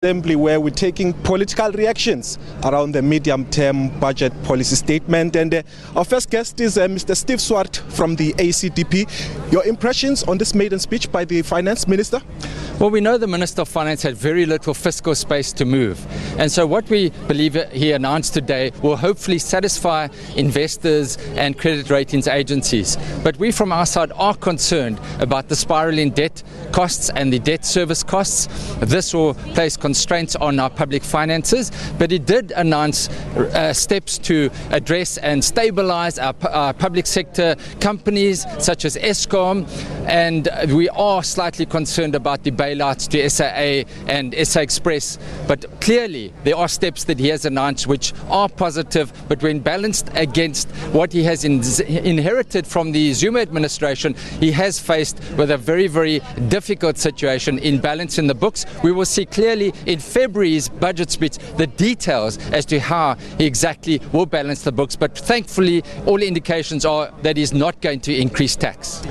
Assembly, where we're taking political reactions around the medium-term budget policy statement. And our first guest is Mr. Steve Swart from the ACDP. Your impressions on this maiden speech by the Finance Minister? Well, we know the Minister of Finance had very little fiscal space to move. And so what we believe he announced today will hopefully satisfy investors and credit ratings agencies. But we from our side are concerned about the spiraling debt costs and the debt service costs. This will place constraints on our public finances, but it did announce steps to address and stabilize our public sector companies such as Eskom, and we are slightly concerned about the bailouts to SAA and SA Express. But clearly there are steps that he has announced which are positive, but when balanced against what he has inherited from the Zuma administration, he has faced with a very, very difficult situation in balancing the books. We will see clearly in February's budget speech the details as to how he exactly will balance the books, but thankfully all indications are that he's not going to increase tax.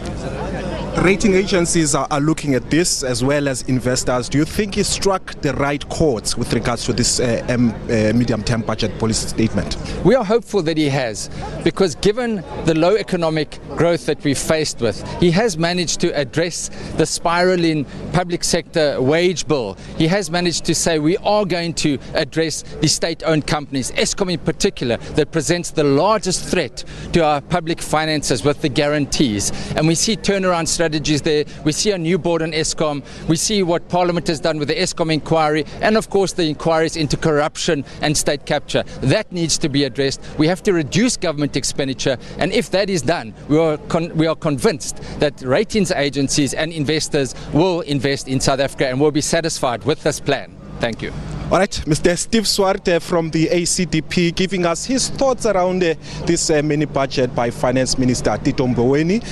Rating agencies are looking at this as well as investors. Do you think he struck the right chords with regards to this medium-term budget policy statement? We are hopeful that he has, because given the low economic growth that we've faced with, he has managed to address the spiraling public sector wage bill. He has managed to say we are going to address the state-owned companies, Eskom in particular, that presents the largest threat to our public finances with the guarantees. And we see turnaround strategies there. We see a new board on Eskom. We see what Parliament has done with the Eskom inquiry, and of course the inquiries into corruption and state capture. That needs to be addressed. We have to reduce government expenditure, and if that is done, we are convinced that ratings agencies and investors will invest in South Africa and will be satisfied with this plan. Thank you. All right, Mr. Steve Swart from the ACDP giving us his thoughts around this mini budget by Finance Minister Tito Mboweni.